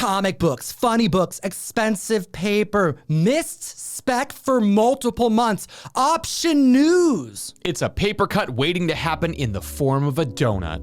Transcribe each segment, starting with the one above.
comic books, funny books, expensive paper, missed spec for multiple months, option news. It's a paper cut waiting to happen in the form of a donut.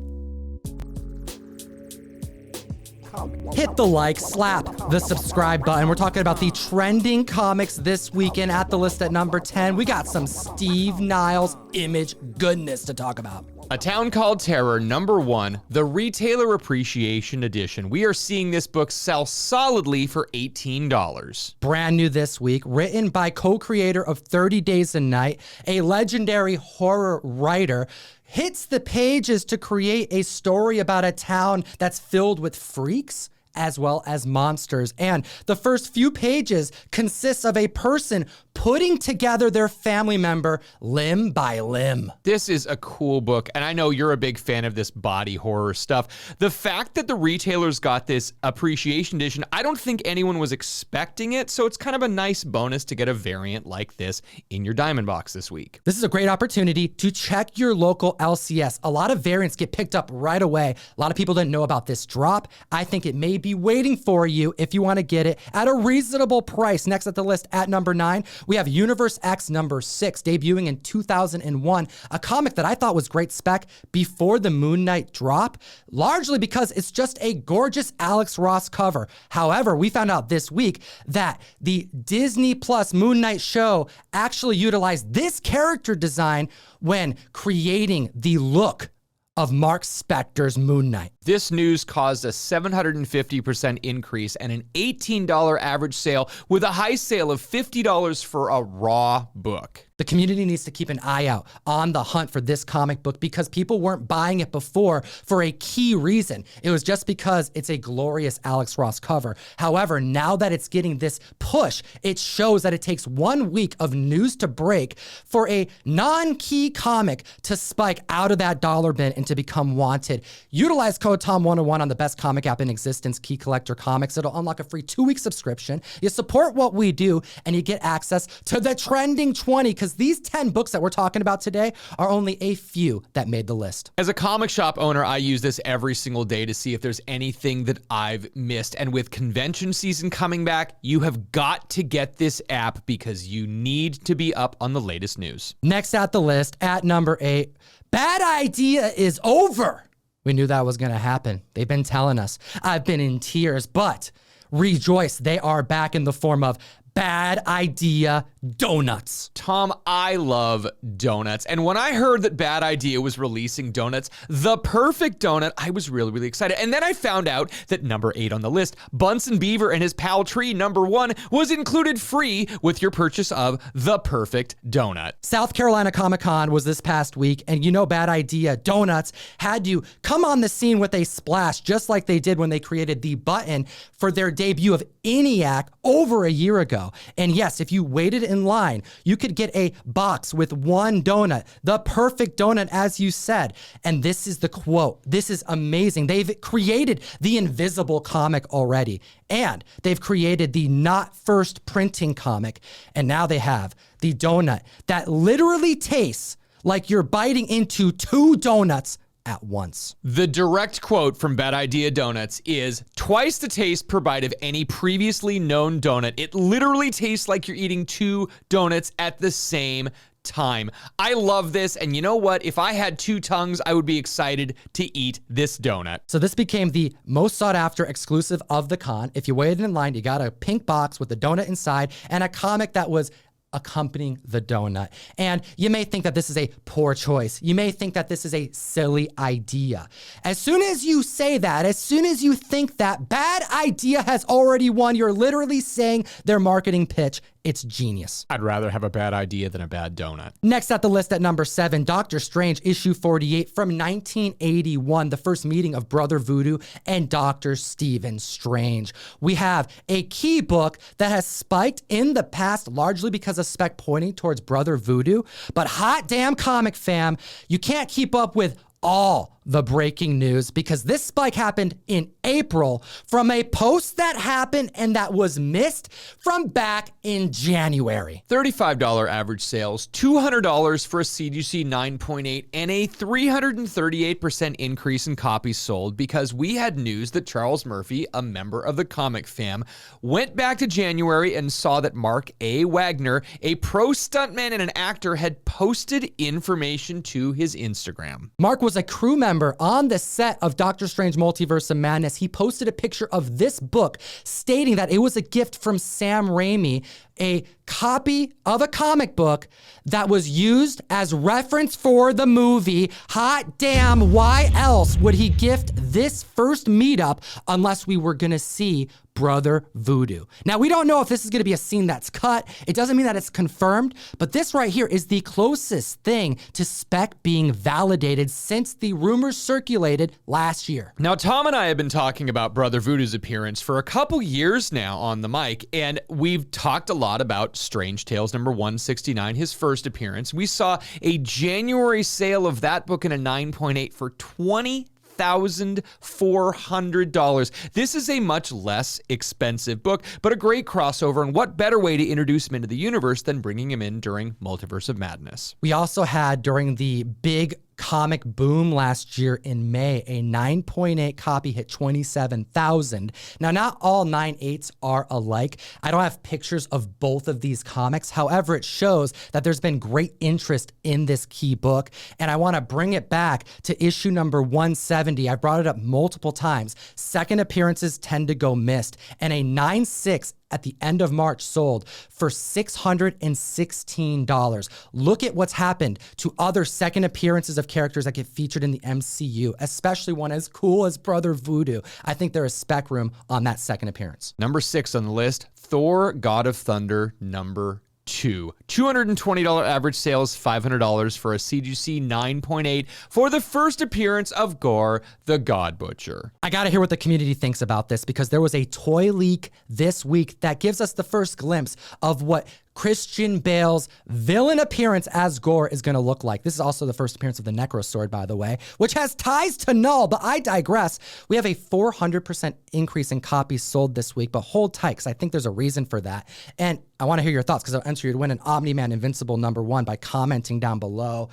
Hit the like, slap the subscribe button. We're talking about the trending comics this weekend. At the list at number 10, we got some Steve Niles Image goodness to talk about. A Town Called Terror, number 1, the Retailer Appreciation Edition. We are seeing this book sell solidly for $18. Brand new this week, written by co-creator of 30 Days a Night, a legendary horror writer, hits the pages to create a story about a town that's filled with freaks as well as monsters. And the first few pages consists of a person putting together their family member limb by limb. This is a cool book, and I know you're a big fan of this body horror stuff. The fact that the retailers got this appreciation edition, I don't think anyone was expecting it, so it's kind of a nice bonus to get a variant like this in your Diamond Box this week. This is a great opportunity to check your local LCS. A lot of variants get picked up right away. A lot of people didn't know about this drop. I think it may be waiting for you if you want to get it at a reasonable price. Next at the list at number 9, we have Universe X number 6, debuting in 2001, a comic that I thought was great spec before the Moon Knight drop, largely because it's just a gorgeous Alex Ross cover. However, we found out this week that the Disney Plus Moon Knight show actually utilized this character design when creating the look of Mark Spector's Moon Knight. This news caused a 750% increase and an $18 average sale, with a high sale of $50 for a raw book. The community needs to keep an eye out on the hunt for this comic book because people weren't buying it before for a key reason. It was just because it's a glorious Alex Ross cover. However, now that it's getting this push, it shows that it takes 1 week of news to break for a non-key comic to spike out of that dollar bin and to become wanted. Utilize code TOM101 on the best comic app in existence, Key Collector Comics. It'll unlock a free 2-week subscription. You support what we do and you get access to the trending 20, because these 10 books that we're talking about today are only a few that made the list. As a comic shop owner, I use this every single day to see if there's anything that I've missed. And with convention season coming back, you have got to get this app because you need to be up on the latest news. Next at the list, at number 8, Bad Idea is over. We knew that was going to happen. They've been telling us. I've been in tears, but rejoice, they are back in the form of Bad Idea Donuts. Tom, I love donuts. And when I heard that Bad Idea was releasing donuts, the perfect donut, I was really, really excited. And then I found out that number 8 on the list, Bunsen Beaver and his pal Tree, number 1, was included free with your purchase of the perfect donut. South Carolina Comic-Con was this past week, and you know Bad Idea Donuts had to come on the scene with a splash, just like they did when they created the button for their debut of ENIAC over a year ago. And yes, if you waited in line, you could get a box with 1 donut, the perfect donut, as you said. And this is the quote. This is amazing. They've created the invisible comic already, and they've created the not first printing comic. And now they have the donut that literally tastes like you're biting into 2 donuts at once. The direct quote from Bad Idea Donuts is, "Twice the taste per bite of any previously known donut. It literally tastes like you're eating 2 donuts at the same time." I love this, and you know what? If I had 2 tongues, I would be excited to eat this donut. So this became the most sought after exclusive of the con. If you waited in line, you got a pink box with the donut inside and a comic that was accompanying the donut. And you may think that this is a poor choice. You may think that this is a silly idea. As soon as you say that, as soon as you think that, Bad Idea has already won. You're literally saying their marketing pitch. It's genius. I'd rather have a bad idea than a bad donut. Next at the list at number 7, Doctor Strange issue 48 from 1981, the first meeting of Brother Voodoo and Dr. Stephen Strange. We have a key book that has spiked in the past largely because of spec pointing towards Brother Voodoo, but hot damn comic fam, you can't keep up with all the breaking news because this spike happened in April from a post that happened and that was missed from back in January. $35 average sales, $200 for a CGC 9.8, and a 338% increase in copies sold because we had news that Charles Murphy, a member of the comic fam, went back to January and saw that Mark A. Wagner, a pro stuntman and an actor, had posted information to his Instagram. Mark was a crew member on the set of Doctor Strange Multiverse of Madness. He posted a picture of this book stating that it was a gift from Sam Raimi, a copy of a comic book that was used as reference for the movie. Hot damn, why else would he gift this first meetup unless we were gonna see Brother Voodoo? Now, we don't know if this is gonna be a scene that's cut. It doesn't mean that it's confirmed, but this right here is the closest thing to spec being validated since the rumors circulated last year. Now, Tom and I have been talking about Brother Voodoo's appearance for a couple years now on the mic, and we've talked a lot about Strange Tales number 169, his first appearance. We saw a January sale of that book in a 9.8 for $20,400. This is a much less expensive book, but a great crossover, and what better way to introduce him into the universe than bringing him in during Multiverse of Madness? We also had, during the big comic boom last year in May, a 9.8 copy hit 27,000. Now, not all 9.8s are alike. I don't have pictures of both of these comics. However, it shows that there's been great interest in this key book, and I want to bring it back to issue number 170. I've brought it up multiple times. Second appearances tend to go missed, and a 9.6 at the end of March sold for $616. Look at what's happened to other second appearances of characters that get featured in the MCU, especially one as cool as Brother Voodoo. I think there is spec room on that second appearance. Number 6 on the list, Thor God of Thunder number 2. $220 average sales, $500 for a CGC 9.8 for the first appearance of Gorr the God Butcher. I gotta hear what the community thinks about this because there was a toy leak this week that gives us the first glimpse of what Christian Bale's villain appearance as Gorr is gonna look like. This is also the first appearance of the Necro Sword, by the way, which has ties to Null, but I digress. We have a 400% increase in copies sold this week, but hold tight because I think there's a reason for that. And I wanna hear your thoughts because I'll enter you to win an Omni-Man Invincible number 1 by commenting down below.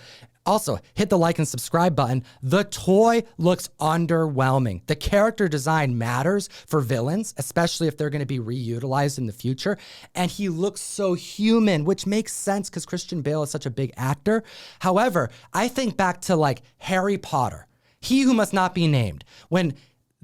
Also, hit the like and subscribe button. The toy looks underwhelming. The character design matters for villains, especially if they're going to be reutilized in the future. And he looks so human, which makes sense because Christian Bale is such a big actor. However, I think back to like Harry Potter, He Who Must Not Be Named. When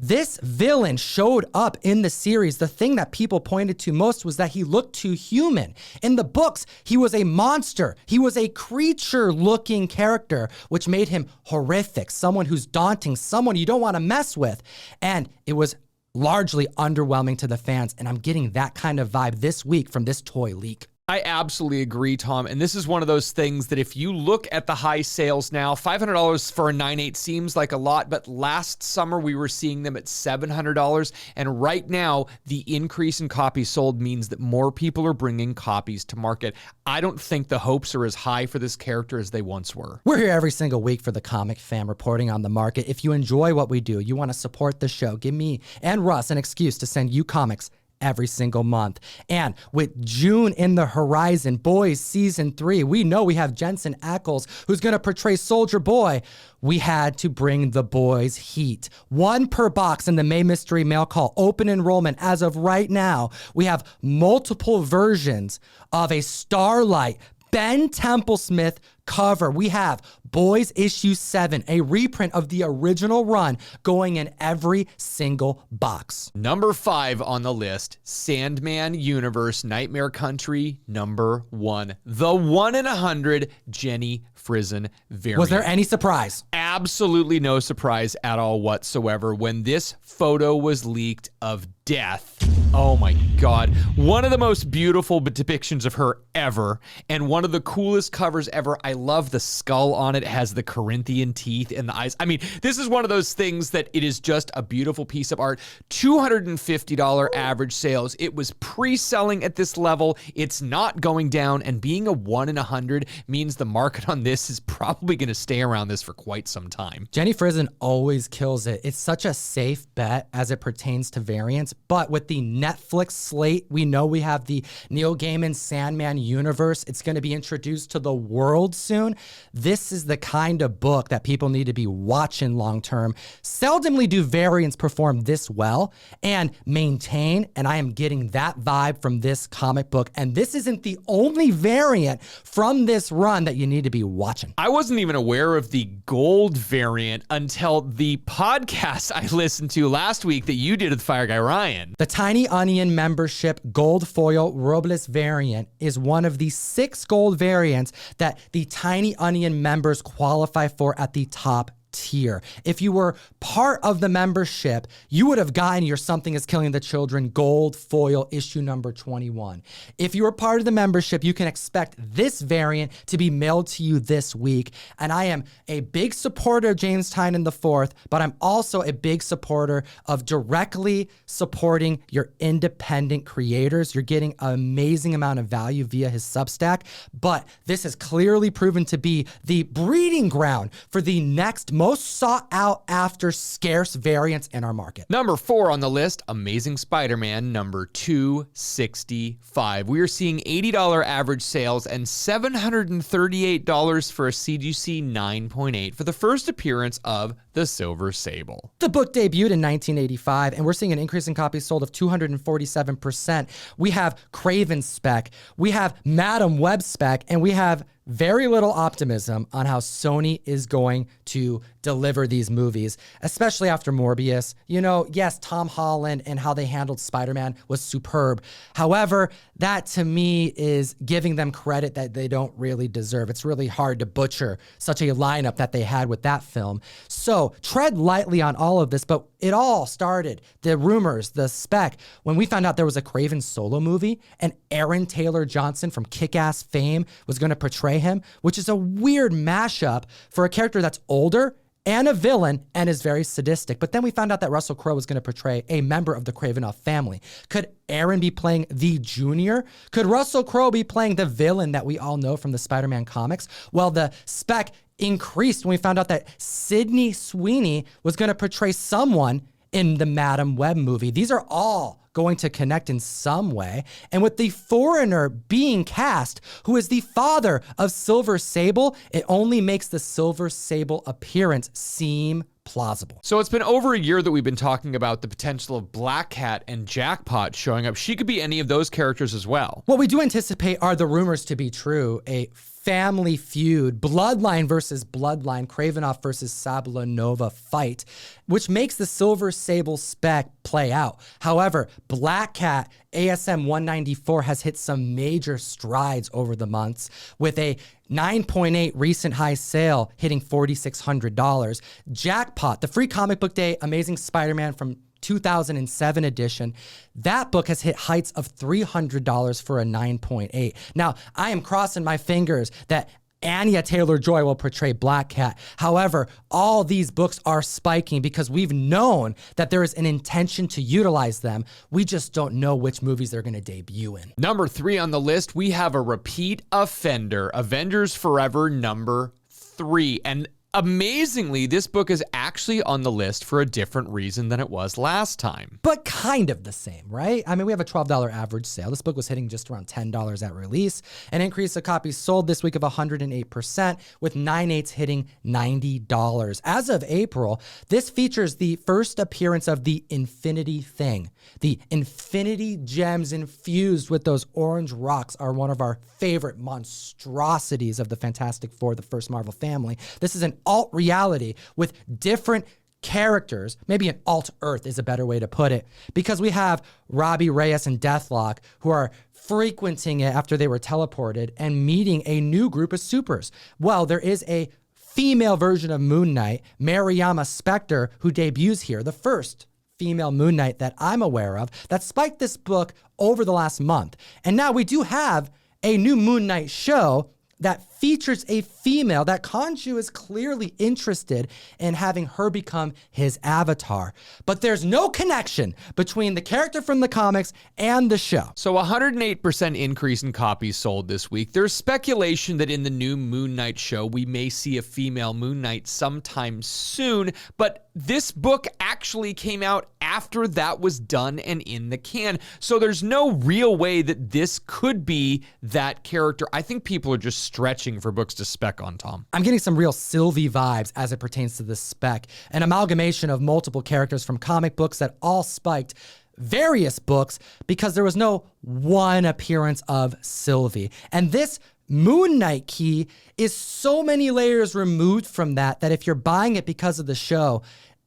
this villain showed up in the series, the thing that people pointed to most was that he looked too human. In the books, he was a monster. He was a creature-looking character, which made him horrific, someone who's daunting, someone you don't want to mess with. And it was largely underwhelming to the fans, and I'm getting that kind of vibe this week from this toy leak. I absolutely agree, Tom. And this is one of those things that if you look at the high sales now, $500 for a 9.8 seems like a lot, but last summer we were seeing them at $700. And right now, the increase in copies sold means that more people are bringing copies to market. I don't think the hopes are as high for this character as they once were. We're here every single week for the Comic Fam reporting on the market. If you enjoy what we do, you want to support the show, give me and Russ an excuse to send you comics every single month. And with June in the horizon, Boys Season 3, we know we have Jensen Ackles who's going to portray Soldier Boy. We had to bring the boys heat. 1 per box in the May Mystery Mail Call open enrollment. As of right now, we have multiple versions of a Starlight Ben Templesmith cover. We have Boys Issue 7, a reprint of the original run going in every single box. Number 5 on the list, Sandman Universe Nightmare Country number 1. The 1 in 100 Jenny Frison variant. Was there any surprise? Absolutely no surprise at all whatsoever when this photo was leaked of Death. Oh my God. One of the most beautiful depictions of her ever, and one of the coolest covers ever. I love the skull on it. It has the Corinthian teeth and the eyes. I mean, this is one of those things that it is just a beautiful piece of art. $250 average sales. It was pre-selling at this level. It's not going down, and being a 1 in 100 means the market on this is probably going to stay around this for quite some time. Jenny Frison always kills it. It's such a safe bet as it pertains to variants, but with the Netflix slate, we know we have the Neil Gaiman Sandman Universe. It's going to be introduced to the world soon. This is the kind of book that people need to be watching long term. Seldomly do variants perform this well and maintain, and I am getting that vibe from this comic book. And this isn't the only variant from this run that you need to be watching. I wasn't even aware of the gold variant until the podcast I listened to last week that you did with Fire Guy Ryan. The Tiny Onion membership gold foil Robles variant is one of the 6 gold variants that the Tiny Onion members qualify for at the top tier. If you were part of the membership, you would have gotten your Something is Killing the Children gold foil issue number 21. If you were part of the membership, you can expect this variant to be mailed to you this week. And I am a big supporter of James Tynion IV, but I'm also a big supporter of directly supporting your independent creators. You're getting an amazing amount of value via his Substack, but this has clearly proven to be the breeding ground for the next most sought out after scarce variants in our market. Number 4 on the list, Amazing Spider-Man number 265. We are seeing $80 average sales and $738 for a CGC 9.8 for the first appearance of the Silver Sable. The book debuted in 1985, and we're seeing an increase in copies sold of 247%. We have Kraven's spec, we have Madam Web spec, and we have very little optimism on how Sony is going to deliver these movies, especially after Morbius. You know, yes, Tom Holland and how they handled Spider-Man was superb. However, that to me is giving them credit that they don't really deserve. It's really hard to butcher such a lineup that they had with that film. So tread lightly on all of this, but it all started, the rumors, the spec, when we found out there was a Kraven solo movie and Aaron Taylor Johnson from Kick-Ass fame was going to portray him, which is a weird mashup for a character that's older and a villain and is very sadistic. But then we found out that Russell Crowe was going to portray a member of the Kravinoff family. Could Aaron be playing the junior? Could Russell Crowe be playing the villain that we all know from the Spider-Man comics? Well, the spec increased when we found out that Sydney Sweeney was going to portray someone in the Madam Web movie. These are all going to connect in some way. And with the foreigner being cast, who is the father of Silver Sable, it only makes the Silver Sable appearance seem plausible. So it's been over a year that we've been talking about the potential of Black Cat and Jackpot showing up. She could be any of those characters as well. What we do anticipate are the rumors to be true. A family feud, Bloodline versus Bloodline, Kravinoff versus Sablanova fight, which makes the Silver Sable spec play out. However, Black Cat ASM 194 has hit some major strides over the months with a 9.8 recent high sale hitting $4,600. Jackpot, the free comic book day Amazing Spider-Man from 2007 edition, that book has hit heights of $300 for a 9.8. Now, I am crossing my fingers that Anya Taylor-Joy will portray Black Cat. However, all these books are spiking because we've known that there is an intention to utilize them. We just don't know which movies they're going to debut in. Number 3 on the list, we have a repeat offender, Avengers Forever number 3. And amazingly, this book is actually on the list for a different reason than it was last time. But kind of the same, right? I mean, we have a $12 average sale. This book was hitting just around $10 at release. An increase of copies sold this week of 108%, with 9/8 hitting $90. As of April, this features the first appearance of the Infinity Thing. The Infinity Gems infused with those orange rocks are one of our favorite monstrosities of the Fantastic Four, the first Marvel family. This is an alt reality with different characters. Maybe an alt Earth is a better way to put it, because we have Robbie Reyes and Deathlock who are frequenting it after they were teleported and meeting a new group of supers. Well, there is a female version of Moon Knight, Mariama Spectre, who debuts here, the first female Moon Knight that I'm aware of, that spiked this book over the last month. And now we do have a new Moon Knight show that features a female that Khonshu is clearly interested in having her become his avatar. But there's no connection between the character from the comics and the show. So 108% increase in copies sold this week. There's speculation that in the new Moon Knight show, we may see a female Moon Knight sometime soon, but this book actually came out after that was done and in the can. So there's no real way that this could be that character. I think people are just stretching for books to spec on, Tom. I'm getting some real Sylvie vibes as it pertains to this spec. An amalgamation of multiple characters from comic books that all spiked various books because there was no one appearance of Sylvie. And this Moon Knight key is so many layers removed from that if you're buying it because of the show,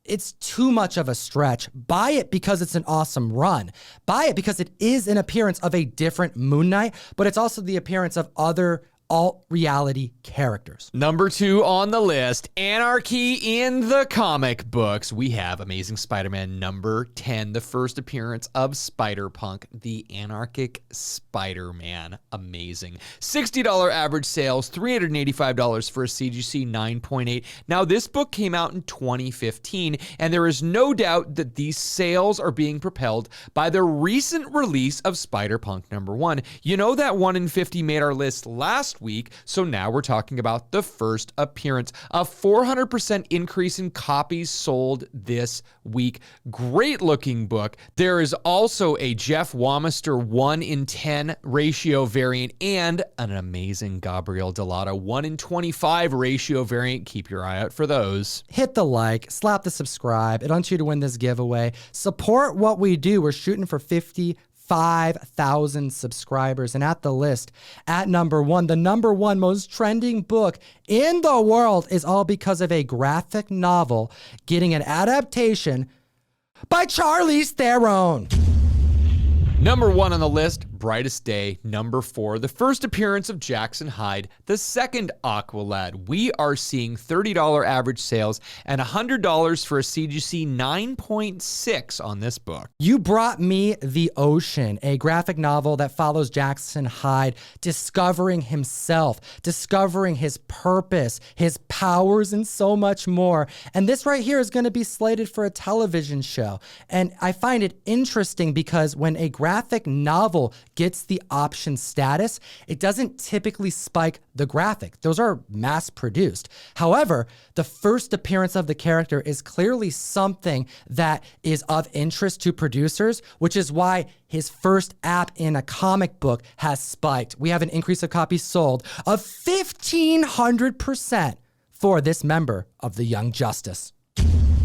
it's too much of a stretch. Buy it because it's an awesome run. Buy it because it is an appearance of a different Moon Knight, but it's also the appearance of other alt-reality characters. Number 2 on the list, Anarchy in the comic books. We have Amazing Spider-Man number 10, the first appearance of Spider-Punk, the anarchic Spider-Man. Amazing. $60 average sales, $385 for a CGC 9.8. Now, this book came out in 2015, and there is no doubt that these sales are being propelled by the recent release of Spider-Punk number 1. You know that 1 in 50 made our list last week, so now we're talking about the first appearance. A 400% increase in copies sold this week. Great looking book. There is also a Jeff Wamister 1 in 10 ratio variant and an amazing Gabriel Dell'Otto 1 in 25 ratio variant. Keep your eye out for those. Hit the like, slap the subscribe. It wants you to win this giveaway. Support what we do. We're shooting for 55,000 subscribers. And at the list, at number 1, the number 1 most trending book in the world is all because of a graphic novel getting an adaptation by Charlize Theron. Number 1 on the list, Brightest Day. Number 4, the first appearance of Jackson Hyde, the second Aqua Lad. We are seeing $30 average sales and $100 for a CGC 9.6 on this book. You brought me The Ocean, a graphic novel that follows Jackson Hyde discovering himself, discovering his purpose, his powers, and so much more. And this right here is going to be slated for a television show. And I find it interesting because when a graphic novel gets the option status, it doesn't typically spike the graphic. Those are mass produced. However, the first appearance of the character is clearly something that is of interest to producers, which is why his first app in a comic book has spiked. We have an increase of copies sold of 1,500% for this member of the Young Justice.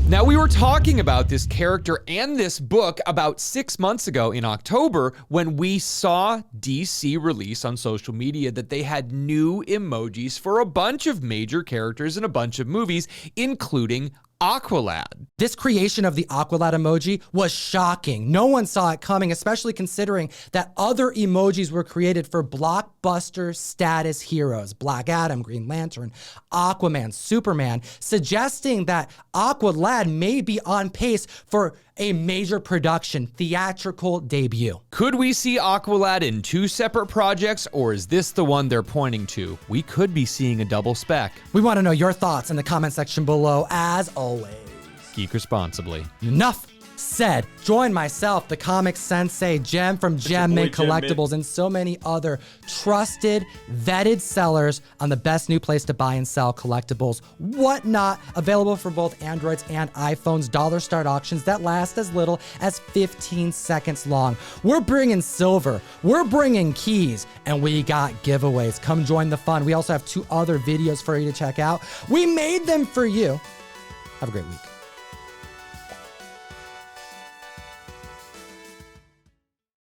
Now, we were talking about this character and this book about 6 months ago in October when we saw DC release on social media that they had new emojis for a bunch of major characters in a bunch of movies, including Aqua Lad. This creation of the Aqua Lad emoji was shocking. No one saw it coming, especially considering that other emojis were created for blockbuster status heroes. Black Adam, Green Lantern, Aquaman, Superman, suggesting that Aqua Lad may be on pace for a major production theatrical debut. Could we see Aqua Lad in 2 separate projects, or is this the one they're pointing to? We could be seeing a double spec. We want to know your thoughts in the comment section below, as always. Geek responsibly. Enough said. Join myself, the comic sensei, Jem from Gem Mint Collectibles, and so many other trusted, vetted sellers on the best new place to buy and sell collectibles. Whatnot, available for both Androids and iPhones. Dollar start auctions that last as little as 15 seconds long. We're bringing silver, we're bringing keys, and we got giveaways. Come join the fun. We also have 2 other videos for you to check out. We made them for you. Have a great week.